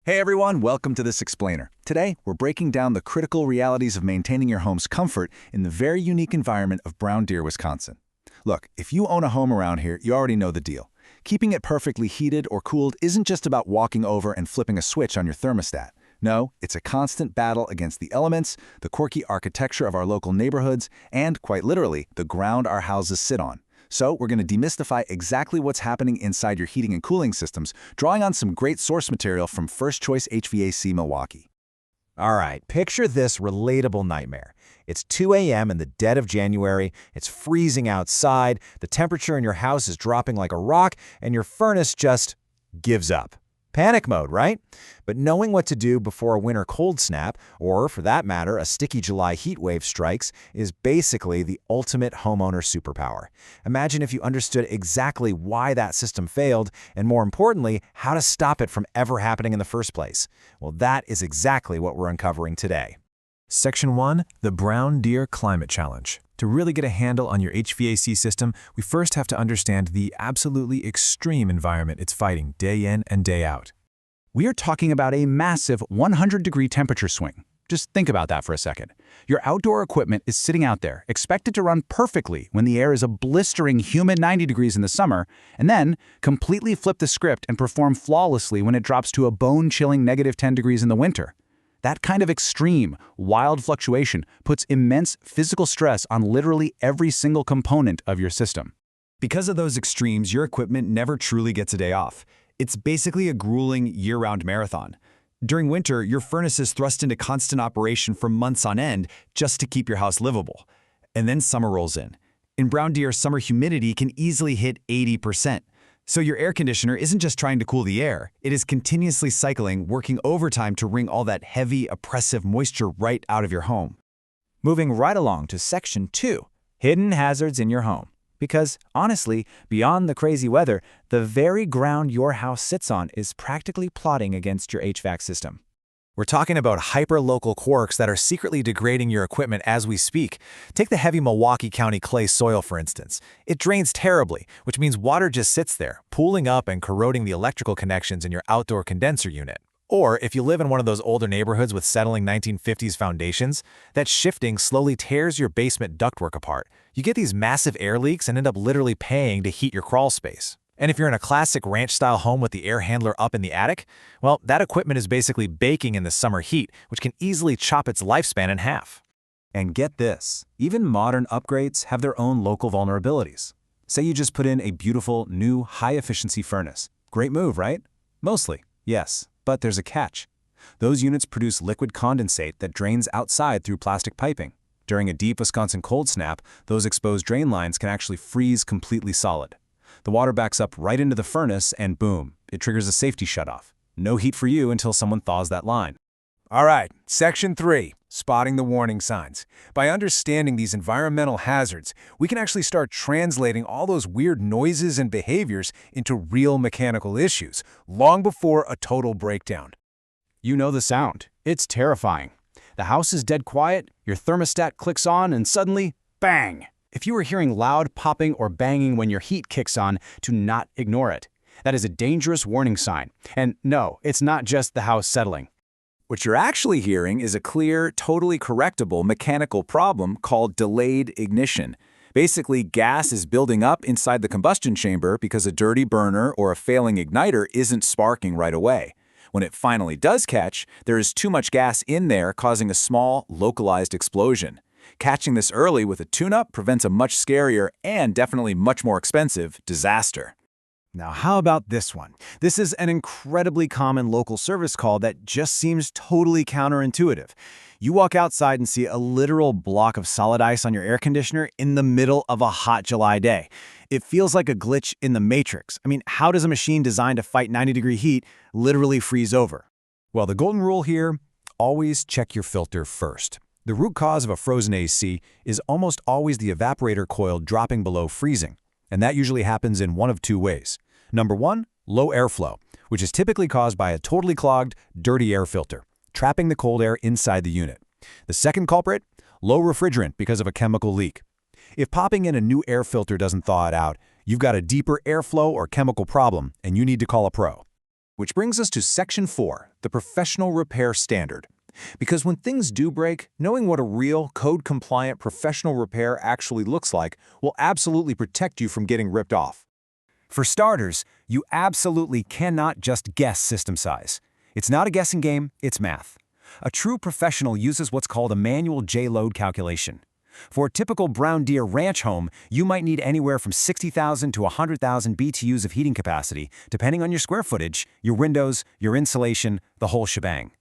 Hey everyone, welcome to this explainer. Today, we're breaking down the critical realities of maintaining your home's comfort in the very unique environment of Brown Deer, Wisconsin. Look, if you own a home around here, you already know the deal. Keeping it perfectly heated or cooled isn't just about walking over and flipping a switch on your thermostat. No, it's a constant battle against the elements, the quirky architecture of our local neighborhoods, and, quite literally, the ground our houses sit on. So we're going to demystify exactly what's happening inside your heating and cooling systems, drawing on some great source material from First Choice HVAC Milwaukee. All right, picture this relatable nightmare. It's 2 a.m. in the dead of January, it's freezing outside, the temperature in your house is dropping like a rock, and your furnace just gives up. Panic mode, right? But knowing what to do before a winter cold snap, or for that matter, a sticky July heat wave strikes, is basically the ultimate homeowner superpower. Imagine if you understood exactly why that system failed, and more importantly, how to stop it from ever happening in the first place. Well, that is exactly what we're uncovering today. Section 1, the Brown Deer Climate Challenge. To really get a handle on your HVAC system, we first have to understand the absolutely extreme environment it's fighting day in and day out. We are talking about a massive 100-degree temperature swing. Just think about that for a second. Your outdoor equipment is sitting out there, expected to run perfectly when the air is a blistering humid 90 degrees in the summer, and then completely flip the script and perform flawlessly when it drops to a bone-chilling -10 degrees in the winter. That kind of extreme, wild fluctuation puts immense physical stress on literally every single component of your system. Because of those extremes, your equipment never truly gets a day off. It's basically a grueling year-round marathon. During winter, your furnace is thrust into constant operation for months on end just to keep your house livable. And then summer rolls in. In Brown Deer, summer humidity can easily hit 80%. So your air conditioner isn't just trying to cool the air, it is continuously cycling, working overtime to wring all that heavy, oppressive moisture right out of your home. Moving right along to Section 2, hidden hazards in your home. Because, honestly, beyond the crazy weather, the very ground your house sits on is practically plotting against your HVAC system. We're talking about hyper-local quirks that are secretly degrading your equipment as we speak. Take the heavy Milwaukee County clay soil, for instance. It drains terribly, which means water just sits there, pooling up and corroding the electrical connections in your outdoor condenser unit. Or if you live in one of those older neighborhoods with settling 1950s foundations, that shifting slowly tears your basement ductwork apart. You get these massive air leaks and end up literally paying to heat your crawl space. And if you're in a classic ranch-style home with the air handler up in the attic, well, that equipment is basically baking in the summer heat, which can easily chop its lifespan in half. And get this, even modern upgrades have their own local vulnerabilities. Say you just put in a beautiful, new, high-efficiency furnace. Great move, right? Mostly, yes, but there's a catch. Those units produce liquid condensate that drains outside through plastic piping. During a deep Wisconsin cold snap, those exposed drain lines can actually freeze completely solid. The water backs up right into the furnace and boom, it triggers a safety shutoff. No heat for you until someone thaws that line. All right, Section 3, spotting the warning signs. By understanding these environmental hazards, we can actually start translating all those weird noises and behaviors into real mechanical issues, long before a total breakdown. You know the sound. It's terrifying. The house is dead quiet, your thermostat clicks on, and suddenly, bang! If you are hearing loud popping or banging when your heat kicks on, do not ignore it. That is a dangerous warning sign. And no, it's not just the house settling. What you're actually hearing is a clear, totally correctable mechanical problem called delayed ignition. Basically, gas is building up inside the combustion chamber because a dirty burner or a failing igniter isn't sparking right away. When it finally does catch, there is too much gas in there, causing a small, localized explosion. Catching this early with a tune-up prevents a much scarier and definitely much more expensive disaster. Now, how about this one? This is an incredibly common local service call that just seems totally counterintuitive. You walk outside and see a literal block of solid ice on your air conditioner in the middle of a hot July day. It feels like a glitch in the Matrix. I mean, how does a machine designed to fight 90-degree heat literally freeze over? Well, the golden rule here, always check your filter first. The root cause of a frozen AC is almost always the evaporator coil dropping below freezing, and that usually happens in one of two ways. Number one, low airflow, which is typically caused by a totally clogged, dirty air filter, trapping the cold air inside the unit. The second culprit, low refrigerant because of a chemical leak. If popping in a new air filter doesn't thaw it out, you've got a deeper airflow or chemical problem, and you need to call a pro. Which brings us to Section 4, the professional repair standard. Because when things do break, knowing what a real, code-compliant professional repair actually looks like will absolutely protect you from getting ripped off. For starters, you absolutely cannot just guess system size. It's not a guessing game, it's math. A true professional uses what's called a manual J-load calculation. For a typical Brown Deere ranch home, you might need anywhere from 60,000 to 100,000 BTUs of heating capacity, depending on your square footage, your windows, your insulation, the whole shebang.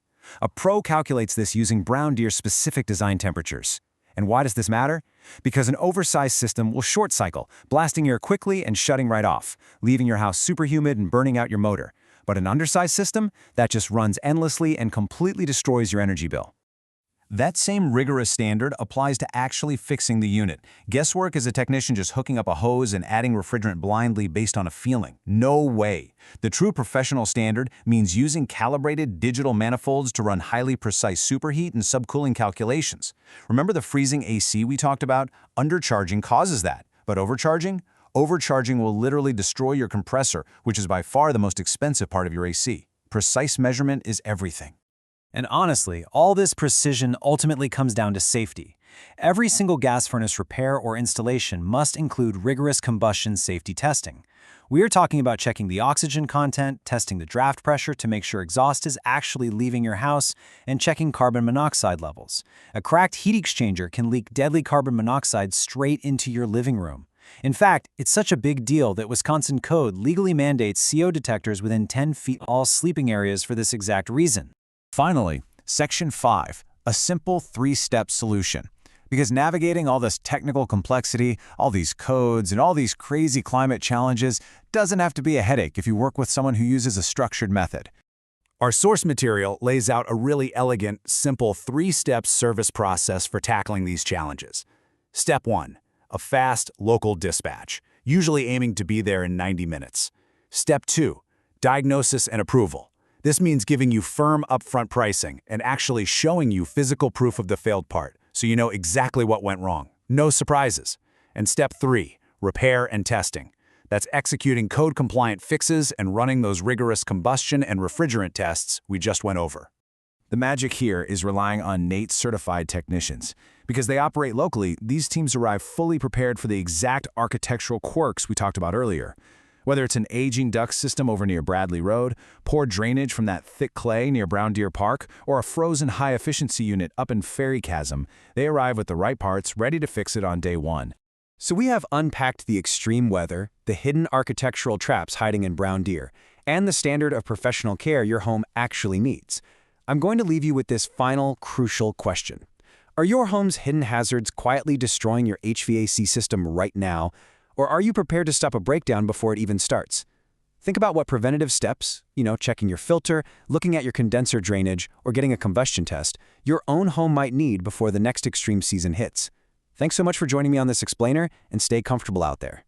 A pro calculates this using Brown Deere's specific design temperatures. And why does this matter? Because an oversized system will short cycle, blasting air quickly and shutting right off, leaving your house super humid and burning out your motor. But an undersized system, that just runs endlessly and completely destroys your energy bill. That same rigorous standard applies to actually fixing the unit. Guesswork is a technician just hooking up a hose and adding refrigerant blindly based on a feeling. No way. The true professional standard means using calibrated digital manifolds to run highly precise superheat and subcooling calculations. Remember the freezing AC we talked about? Undercharging causes that. But overcharging? Overcharging will literally destroy your compressor, which is by far the most expensive part of your AC. Precise measurement is everything. And honestly, all this precision ultimately comes down to safety. Every single gas furnace repair or installation must include rigorous combustion safety testing. We are talking about checking the oxygen content, testing the draft pressure to make sure exhaust is actually leaving your house, and checking carbon monoxide levels. A cracked heat exchanger can leak deadly carbon monoxide straight into your living room. In fact, it's such a big deal that Wisconsin code legally mandates CO detectors within 10 feet of all sleeping areas for this exact reason. Finally, Section 5, a simple three-step solution. Because navigating all this technical complexity, all these codes, and all these crazy climate challenges doesn't have to be a headache if you work with someone who uses a structured method. Our source material lays out a really elegant, simple three-step service process for tackling these challenges. Step 1, a fast, local dispatch, usually aiming to be there in 90 minutes. Step 2, diagnosis and approval. This means giving you firm upfront pricing and actually showing you physical proof of the failed part, so you know exactly what went wrong. No surprises. And Step 3, repair and testing. That's executing code-compliant fixes and running those rigorous combustion and refrigerant tests we just went over. The magic here is relying on NATE-certified technicians. Because they operate locally, these teams arrive fully prepared for the exact architectural quirks we talked about earlier. Whether it's an aging duct system over near Bradley Road, poor drainage from that thick clay near Brown Deere Park, or a frozen high-efficiency unit up in Ferry Chasm, they arrive with the right parts ready to fix it on day one. So we have unpacked the extreme weather, the hidden architectural traps hiding in Brown Deere, and the standard of professional care your home actually needs. I'm going to leave you with this final, crucial question. Are your home's hidden hazards quietly destroying your HVAC system right now? Or are you prepared to stop a breakdown before it even starts? Think about what preventative steps, checking your filter, looking at your condenser drainage, or getting a combustion test, your own home might need before the next extreme season hits. Thanks so much for joining me on this explainer, and stay comfortable out there.